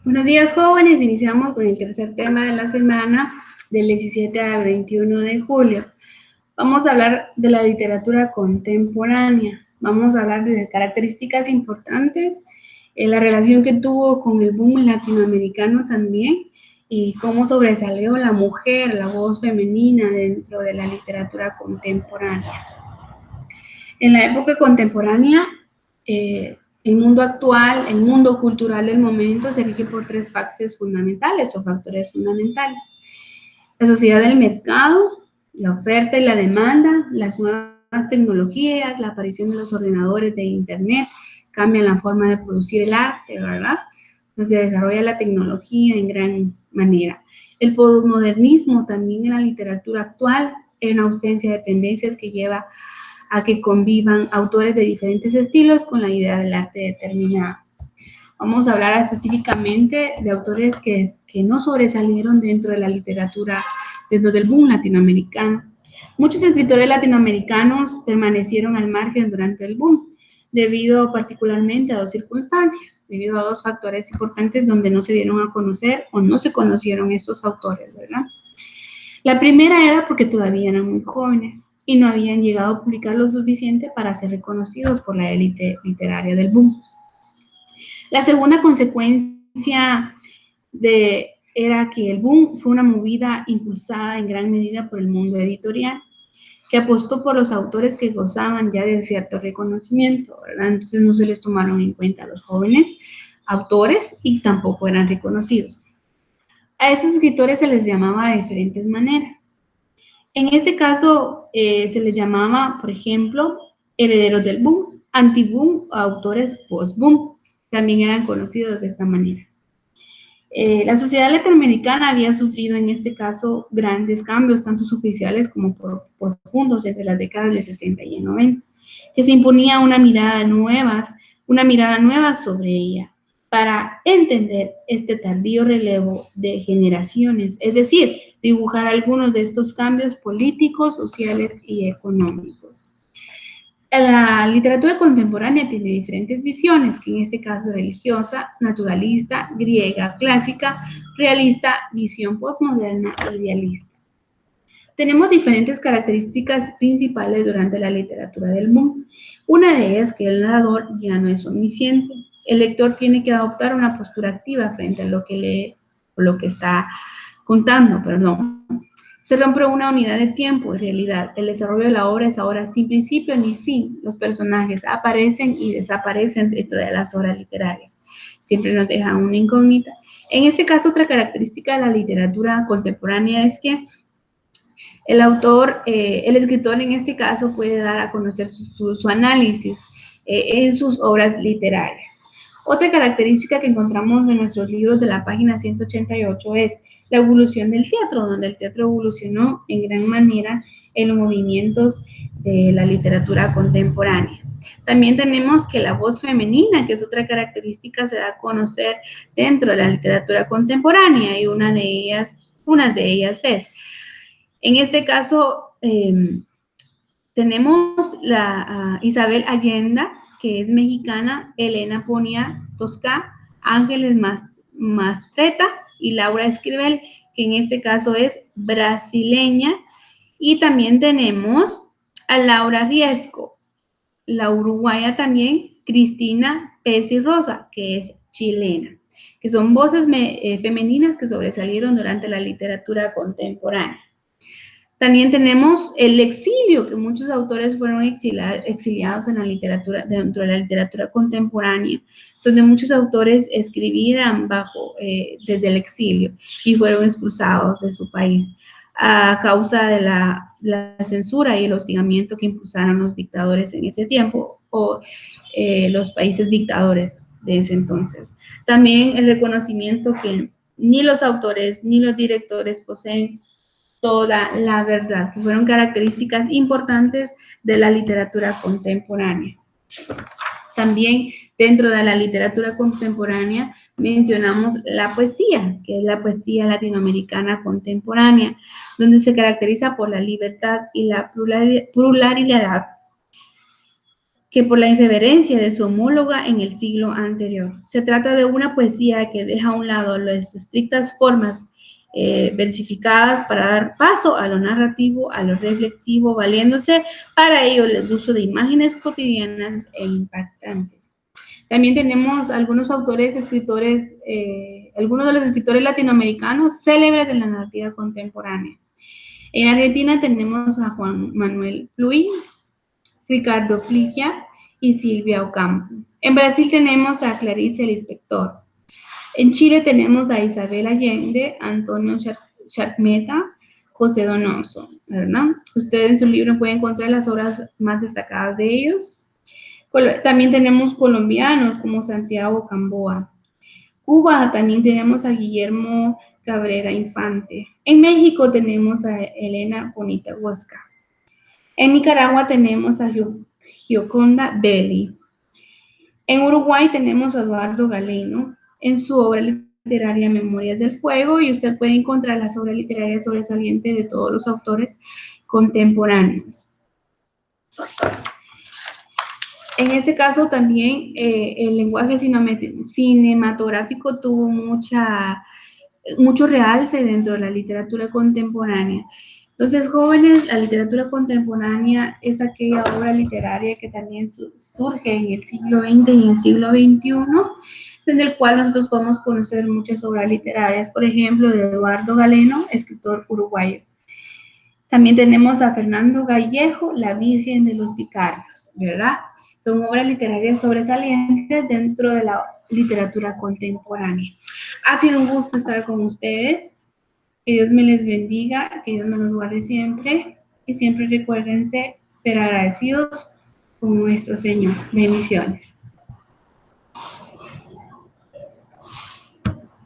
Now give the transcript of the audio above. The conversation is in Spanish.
Buenos días, jóvenes. Iniciamos con el tercer tema de la semana, del 17 al 21 de julio. Vamos a hablar de la literatura contemporánea. Vamos a hablar de características importantes, la relación que tuvo con el boom latinoamericano también, y cómo sobresalió la mujer, la voz femenina dentro de la literatura contemporánea. En la época contemporánea, el mundo actual, el mundo cultural del momento se rige por tres fases fundamentales o factores fundamentales. La sociedad del mercado, la oferta y la demanda, las nuevas tecnologías, la aparición de los ordenadores, de internet, cambian la forma de producir el arte, ¿verdad? Entonces se desarrolla la tecnología en gran manera. El posmodernismo también en la literatura actual, en ausencia de tendencias que lleva a que convivan autores de diferentes estilos con la idea del arte determinada. Vamos a hablar específicamente de autores que no sobresalieron dentro de la literatura, dentro del boom latinoamericano. Muchos escritores latinoamericanos permanecieron al margen durante el boom, debido particularmente a dos circunstancias, debido a dos factores importantes donde no se dieron a conocer o no se conocieron estos autores, ¿verdad? La primera era porque todavía eran muy jóvenes y no habían llegado a publicar lo suficiente para ser reconocidos por la élite literaria del boom. La segunda consecuencia era que el boom fue una movida impulsada en gran medida por el mundo editorial, que apostó por los autores que gozaban ya de cierto reconocimiento, ¿verdad? Entonces no se les tomaron en cuenta a los jóvenes autores y tampoco eran reconocidos. A esos escritores se les llamaba de diferentes maneras. En este caso se les llamaba, por ejemplo, herederos del boom, anti-boom o autores post-boom. También eran conocidos de esta manera. La sociedad latinoamericana había sufrido en este caso grandes cambios, tanto oficiales como profundos entre las décadas de 60 y 90, que se imponía una mirada nueva sobre ella para entender este tardío relevo de generaciones, es decir, dibujar algunos de estos cambios políticos, sociales y económicos. La literatura contemporánea tiene diferentes visiones, que en este caso religiosa, naturalista, griega, clásica, realista, visión postmoderna, idealista. Tenemos diferentes características principales durante la literatura del mundo. Una de ellas es que el narrador ya no es omnisciente. El lector tiene que adoptar una postura activa frente a lo que lee o lo que está contando, perdón. Se rompe una unidad de tiempo y realidad. El desarrollo de la obra es ahora sin principio ni fin. Los personajes aparecen y desaparecen dentro de las obras literarias. Siempre nos dejan una incógnita. En este caso, otra característica de la literatura contemporánea es que el escritor en este caso puede dar a conocer su análisis en sus obras literarias. Otra característica que encontramos en nuestros libros de la página 188 es la evolución del teatro, donde el teatro evolucionó en gran manera en los movimientos de la literatura contemporánea. También tenemos que la voz femenina, que es otra característica, se da a conocer dentro de la literatura contemporánea y unas de ellas es, en este caso, tenemos a Isabel Allende, que es mexicana, Elena Poniatowska, Ángeles Mastretta y Laura Esquivel, que en este caso es brasileña. Y también tenemos a Laura Riesco, la uruguaya también, Cristina Pesi Rosa, que es chilena, que son voces femeninas que sobresalieron durante la literatura contemporánea. También tenemos el exilio, que muchos autores fueron exiliados en la literatura, dentro de la literatura contemporánea, donde muchos autores escribían desde el exilio y fueron expulsados de su país a causa de la censura y el hostigamiento que impulsaron los dictadores en ese tiempo o los países dictadores de ese entonces. También el reconocimiento que ni los autores ni los directores poseen toda la verdad, que fueron características importantes de la literatura contemporánea. También dentro de la literatura contemporánea mencionamos la poesía, que es la poesía latinoamericana contemporánea, donde se caracteriza por la libertad y la pluralidad que por la irreverencia de su homóloga en el siglo anterior. Se trata de una poesía que deja a un lado las estrictas formas versificadas para dar paso a lo narrativo, a lo reflexivo, valiéndose para ello el uso de imágenes cotidianas e impactantes. También tenemos algunos autores, escritores, algunos de los escritores latinoamericanos célebres de la narrativa contemporánea. En Argentina tenemos a Juan Manuel Pluy, Ricardo Fligia y Silvia Ocampo. En Brasil tenemos a Clarice Lispector. En Chile tenemos a Isabel Allende, Antonio Chacmeta, José Donoso, ¿verdad? Usted en su libro puede encontrar las obras más destacadas de ellos. También tenemos colombianos como Santiago Camboa. Cuba también tenemos a Guillermo Cabrera Infante. En México tenemos a Elena Bonita Huasca. En Nicaragua tenemos a Gioconda Belli. En Uruguay tenemos a Eduardo Galeano en su obra literaria Memorias del Fuego, y usted puede encontrar las obras literarias sobresalientes de todos los autores contemporáneos. En este caso también el lenguaje cinematográfico tuvo mucho realce dentro de la literatura contemporánea. Entonces, jóvenes, la literatura contemporánea es aquella obra literaria que también surge en el siglo XX y en el siglo XXI, en el cual nosotros podemos conocer muchas obras literarias, por ejemplo, de Eduardo Galeano, escritor uruguayo. También tenemos a Fernando Gallejo, La Virgen de los Sicarios, ¿verdad? Son obras literarias sobresalientes dentro de la literatura contemporánea. Ha sido un gusto estar con ustedes. Que Dios me les bendiga, que Dios me los guarde siempre, y siempre recuérdense ser agradecidos con nuestro Señor. Bendiciones.